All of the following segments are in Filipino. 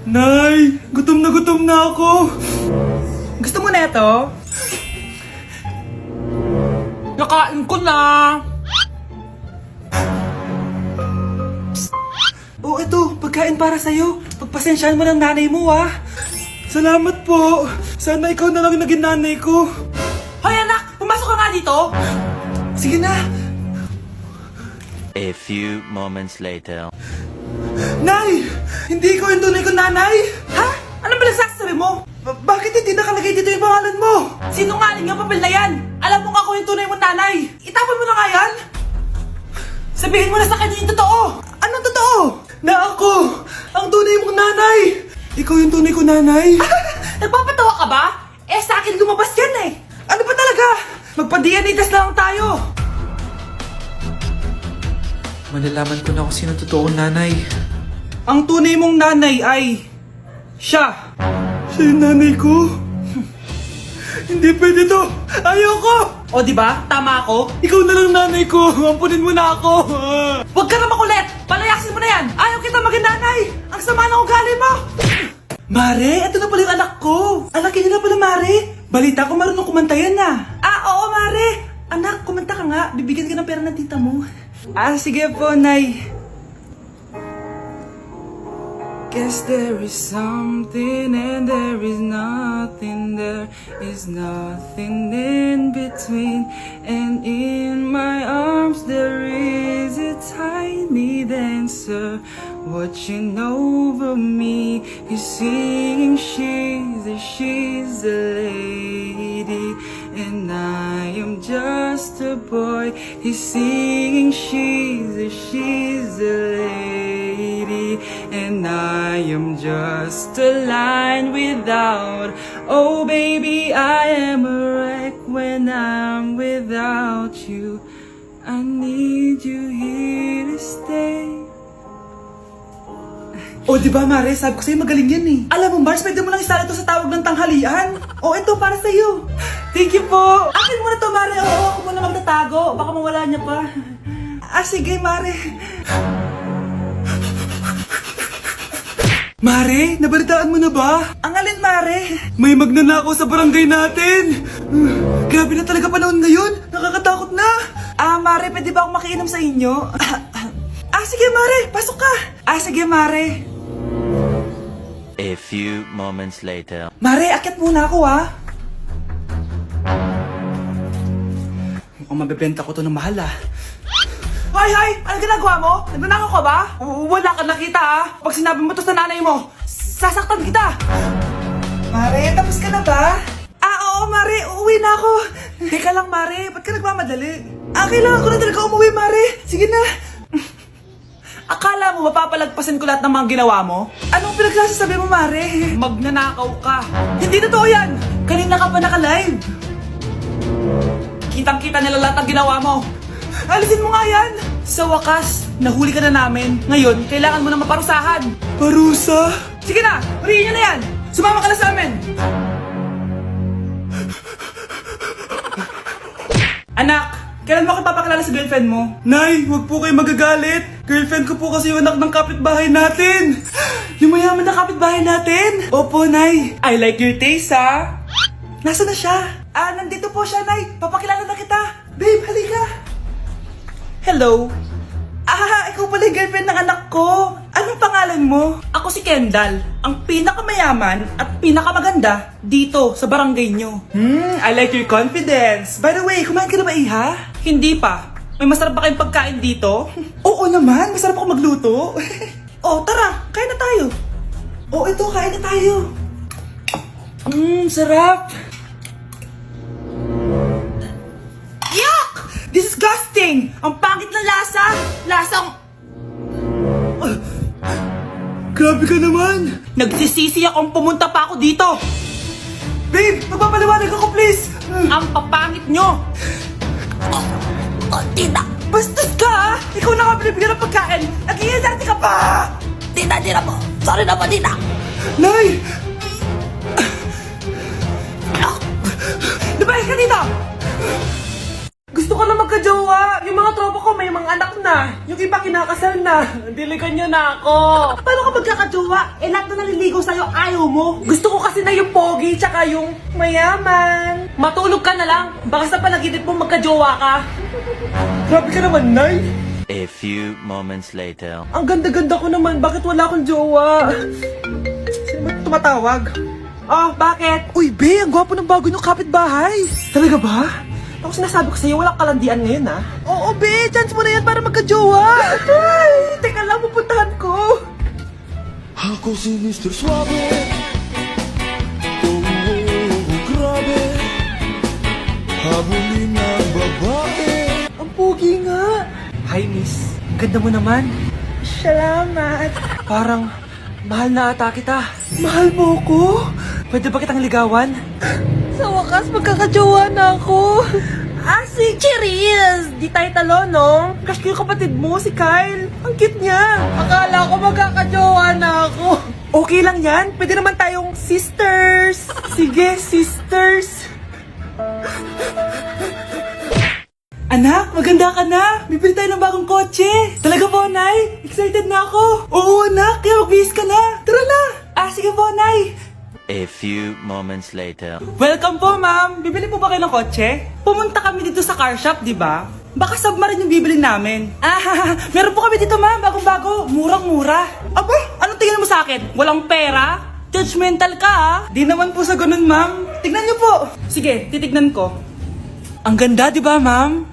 Nay, gutom na ako. Gusto mo na ito? Nakain ko na. Oh, ito, pagkain para sa'yo. Pagpasensyahan mo ng nanay mo, ah. Salamat po. Sana ikaw na lang naging nanay ko. Hoy anak, pumasok ka nga dito. Sige na. A few moments later. Nay! Hindi ko yung tunay kong nanay! Ha? Anong pinagsasabi mo? Bakit hindi nakalagay dito yung pangalan mo? Sinungaling ang papel na yan. Alam mo nga ako yung tunay mong nanay. Itapon mo na nga yan. Sabihin mo na sa kanya yung totoo. Anong totoo? Na ako! Ang tunay mong nanay! Ikaw yung tunay kong nanay? Nagpapatawa ka ba? Eh sa akin lumabas yan eh. Ano ba talaga? Magpa-DNA test lang tayo. Malalaman ko na kung sino totoong nanay. Ang tunay mong nanay ay... siya! Siya yung nanay ko? Hindi pwede to! Ayoko! O di ba? Tama ako. Ikaw na lang nanay ko! Ampunin mo na ako! Huwag ka na makulit. Palayasin mo na yan. Ayaw kita maging nanay. Ang sama ng ugali mo. Mare, ito na pala yung anak ko! Anak nila pala, Mare! Balita ko marunong kumanta yan ah! Oo, Mare. Anak, kumanta ka nga. Bibigyan ka ng pera ng tita mo. Sige po, Nay. Guess there is something and there is nothing. There is nothing in between. And in my arms there is a tiny dancer watching over me. He's singing, she's a lady, and I am just a boy. He's singing, she's a lady, and I am just a line without. Oh baby, I am a wreck when I'm without you. I need you here to stay. O, di ba, Mare? Sabi ko sa'yo magaling yan eh. Alam mo, Mars, pwede mo lang isala ito sa tawag ng tanghalian. O, ito, para sa'yo. Thank you po. Akin mo na to, Mare. Oo, ako muna magtatago. Baka mawala niya pa. Sige, Mare. Mare, nabalitaan mo na ba? Ang alin, Mare? May magnanakaw sa barangay natin. Grabe na talaga panahon ngayon. Nakakatakot na. Mare, pwede ba akong makiinom sa inyo? Sige, Mare. Pasok ka. Sige, Mare. A few moments later. Mare, akyat muna ako, ah. Mukhang mabibenta ko to ng mahal, ah. Hay! Ano ginagawa mo? Nagnanakaw ka ba? Wala ka nakita ah. Pag sinabi mo to sa nanay mo, sasaktan kita. Mare, tapos ka na ba? Oo, Mare. Uuwi na ako. Teka lang, Mare. Ba't ka nagmamadali? Kailangan ko na talaga umuwi, Mare. Sige na. Akala mo mapapalagpasan ko lahat ng mga ginawa mo? Anong pinagsasabi mo, Mare? Magnanakaw ka. Hindi totoo yan. Kanina ka pa naka-live. Kitang-kita nila lahat ng ginawa mo. Alisin mo nga yan. Sa wakas, nahuli ka na namin. Ngayon, kailangan mo na maparusahan. Parusa? Sige na, huriin niyo na yan. Sumama ka na sa amin. Anak, kailan mo ako papakilala sa girlfriend mo? Nay, wag po kayo magagalit. Girlfriend ko po kasi yung anak ng kapitbahay natin. Yung mayaman na kapitbahay natin. Opo, Nay. I like your taste, ha? Nasaan na siya? Nandito po siya, Nay. Papakilala na kita. Babe, halika. Hello. Ikaw pala yung girlfriend ng anak ko. Anong pangalan mo? Ako si Kendall, ang pinakamayaman at pinakamaganda dito sa barangay nyo. I like your confidence. By the way, kumain ka na ba, Iha? Hindi pa. May masarap ba kayong pagkain dito? Oo naman, masarap ako magluto. Tara, kain na tayo. Ito, kain na tayo. Sarap. Yuck! Disgusting! Ang pangit na lasa! Lasang... Grabe ka naman. Nagsisisi akong pumunta pa ako dito! Babe, magpapaliwanag ako, please. Ang papangit nyo! Tita! Bastos ka, ha? Ikaw na nga binibigyan ng pagkain. Nag-iinarte ka pa. Tita po! Sorry na po, tita! Nay! Lumayas ka dito! Gusto Gusto ko na magka-jowa. Yung mga tropa ko may mga anak na. Yung iba kinakasal na. Diligan niyo na ako. Paano ka magkaka-jowa? Eh lahat na naliligaw sa'yo, ayaw mo. Gusto ko kasi na yung pogi tsaka yung mayaman. Matulog ka na lang. Baka sa panaginip mo magka-jowa ka. Grabe ka naman, Nay. A few moments later. Ang ganda-ganda ko naman. Bakit wala akong jowa? Sino ba tumatawag? Oh, bakit? Uy, Be, ang gwapo ng bago niyong kapitbahay. Talaga ba? Ako sinasabi ko sa'yo, walang kalandian ngayon, ha? Oo, Be, chance mo na yan para magka-jowa. Ay, teka lang, pupuntahan ko. Ako si Mr. Suave. Oh, grabe. Habulin ng babae. Ang pogi nga. Hi, miss. Ang ganda mo naman. Salamat. Parang mahal na ata kita. Mahal mo ko? Pwede ba kitang ligawan? Sa wakas, magkakajowa na ako. Si Cherise! Di tayo talo, no? Crush ko yung kapatid mo, si Kyle. Ang cute niya. Akala ko magkakajowa na ako. Okay lang yan. Pwede naman tayong sisters. Sige, sisters. Anak, maganda ka na. Bibili tayo ng bagong kotse. Talaga po, Nay? Excited na ako. Oo, anak. Kaya magbihis ka na. Tara na. Sige po, Nay. A few moments later. Welcome po, ma'am. Bibili po ba kayo ng kotse? Pumunta kami dito sa car shop, di ba? Baka submarine yung bibili namin. Meron po kami dito, ma'am. Bagong-bago. Murang-mura. Aba, anong tingin mo sa akin? Walang pera? Judgmental ka, ah. Di naman po sa ganun, ma'am. Tignan niyo po. Sige, titignan ko. Ang ganda, di ba, ma'am?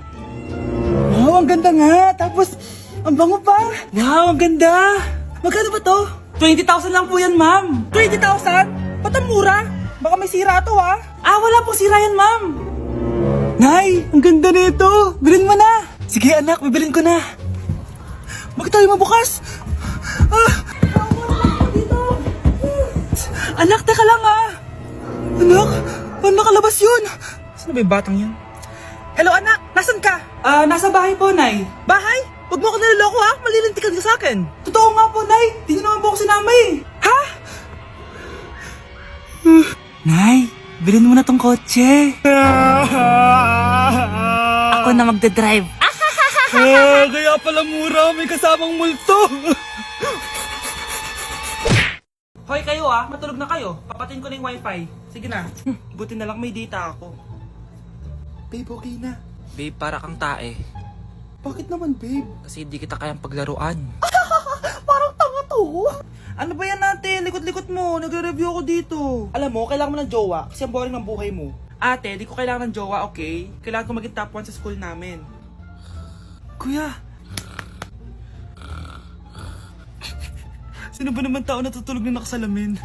Wow, ang ganda nga. Tapos, ang bango pa. Wow, ang ganda. Magkano ba to? 20,000 lang po yan, ma'am. 20,000? Ba't ang mura? Baka may sira to, ha? Wala pong sira yan, ma'am. Nay, ang ganda nito. Bilhin mo na. Sige, anak, bibilin ko na. Bakit tayo mabukas? Anak, teka lang, Anak, paano nakalabas yun? Sino ba yung batang yun? Hello, anak! Nasaan ka? Nasa bahay po, Nay. Bahay? Huwag mo ako niloloko, ha? Malilintikan ka sa akin. Totoo nga po, Nay. Di niyo naman po ako sinama eh. Ha? Nay, bilhin mo na tong kotse. Ako na magdadrive. Kaya pala mura. May kasamang multo. Hoy kayo matulog na kayo. Papatin ko na yung wifi. Sige na. Buti na lang may data ako. Babe, okay na. Babe, para kang tae. Bakit naman, babe? Kasi hindi kita kayang paglaruan. Parang tanga to. Ano ba yan natin? Likot-likot mo. Nagre-review ako dito. Alam mo, kailangan mo ng jowa kasi ang boring ng buhay mo. Ate, di ko kailangan ng jowa, okay? Kailangan ko maging top 1 sa school namin. Kuya! Sino ba naman tao natutulog na nakasalamin?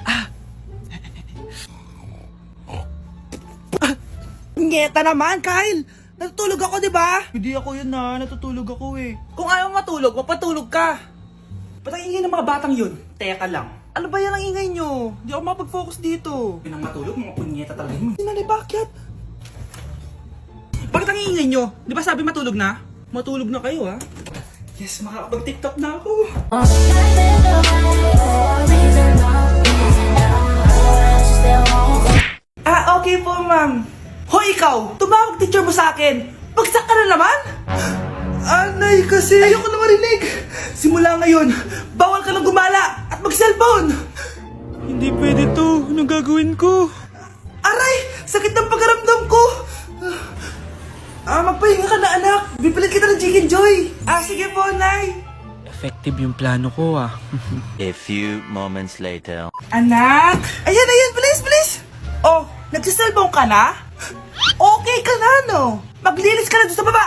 Ngeta naman, Kyle. Natutulog ako, di ba? Hindi ako yun natutulog ako eh. Kung ayaw matulog, mapatulog ka. Ba't ang ingay ng mga batang yun? Teka lang. Ano ba yan ang ingay nyo? Hindi ako makapag-focus dito. Yun ang matulog, mga punyeta talaga yun. Sinali, bakit? Bakit ang ingay nyo? Di ba sabi matulog na? Matulog na kayo Yes, makakapag-tiktok na ako. Okay po, ma'am. Hoy, ikaw! Tumawag teacher mo sa akin! Bagsak ka na naman? Anay, kasi ayoko na marinig. Simula ngayon, bawal ka nang gumala at mag-cellphone. Hindi pwede to. Anong gagawin ko? Aray! Sakit ng pagkaramdam ko! Magpahinga ka na, anak! Bipilit kita ng Chicken Joy! Sige po, Nay. Effective yung plano ko, A few moments later. Anak! Ayan, bilis! Oh, nagsiselfone ka na? Okay ka na, no? Maglinis ka na doon sa baba!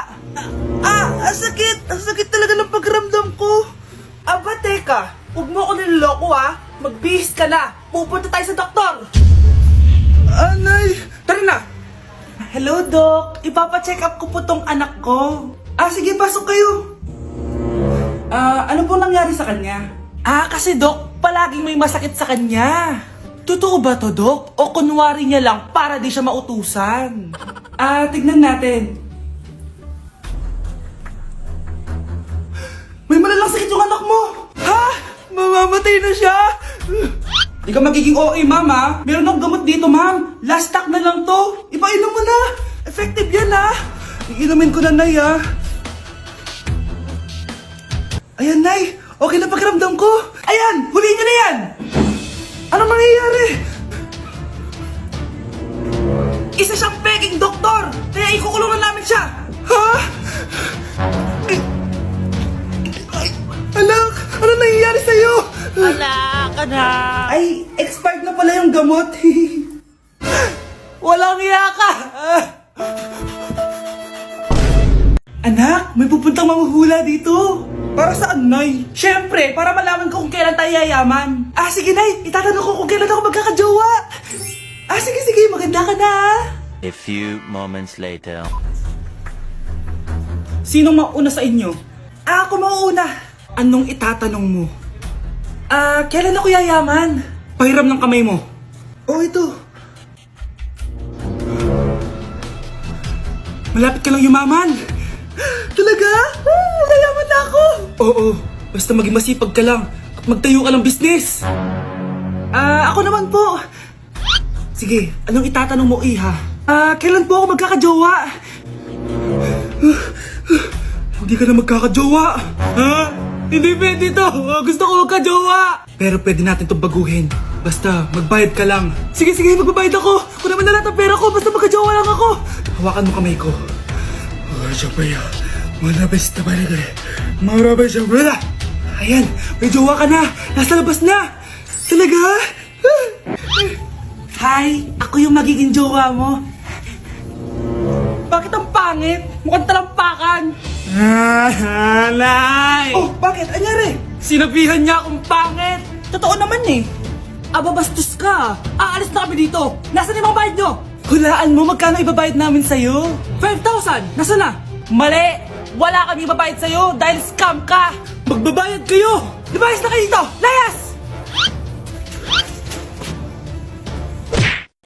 Ang sakit! Ang sakit talaga ng pagkaramdam ko! Aba, teka! Huwag mo ako niloloko, Magbihis ka na! Pupunta tayo sa doktor! Anay! Tara na! Hello, Doc. Ipapa-check up ko po tong anak ko. Sige, pasok kayo! Ano po nangyari sa kanya? Kasi Dok, palaging may masakit sa kanya. Totoo ba to, Doc? O kunwari niya lang para di siya mautusan? Tignan natin. May malalang sakit yung anak mo! Ha? Mamamatay na siya? Di ka magiging okay, mama. Meron akong gamot dito, ma'am. Last stock na lang to. Ipainom mo na. Effective yan, Iinumin ko na, Nay, ah. Ayan, Nay. Okay na pakiramdam ko. Ayan! Huliin niyo na yan! Anong mangyayari? Isa siyang peking doktor! Kaya ikukulungan namin siya! Ha? Ay, anak! Ano nangyayari sa'yo? Anak! Ay, expired na pala yung gamot. Walang iya ka! Anak, may pupuntang manghuhula dito. Para saan, Nay? Siyempre, para malaman ko kung kailan tayo yayaman. Ah, sige, Nay. Itatanong ko kung kailan ako magkakajowa. Ah, sige, maganda ka na. A few moments later. Sinong mauna sa inyo? Ah, ako mauna. Anong itatanong mo? Ah, kailan ako yayaman? Pahiram ng kamay mo. Oh, ito. Malapit ka lang yumaman. Talaga? Yayaman na ako. Oo, basta maging masipag ka lang at magtayo ka ng business. Ah, ako naman po. Sige, anong itatanong mo, Iha? Ah, kailan po ako magkakajowa? Hindi ka na magkakajowa. Ha? Hindi pwede to. Gusto ko magkajowa. Pero pwede natin itong baguhin. Basta, magbayad ka lang. Sige, magbabayad ako. Kung naman na lahat ang pera ko, basta magkajowa lang ako. Hawakan mo kamay ko. Ayan, may jowa ka na. Nasa labas na. Talaga? Hi, ako yung magiging jowa mo. Bakit ang pangit? Mukhang talampakan. Nay! Oh, bakit? Anyari? Sinabihan niya akong pangit. Totoo naman eh. Aba, bastos ka. Aalis na kami dito. Nasaan yung mga bayad nyo? Hulaan mo, magkano ibabayad namin sa'yo? 5,000! Nasaan na? Mali! Wala kami ibabayad sa'yo dahil scam ka! Magbabayad kayo! Lumayas na kayo dito! Layas!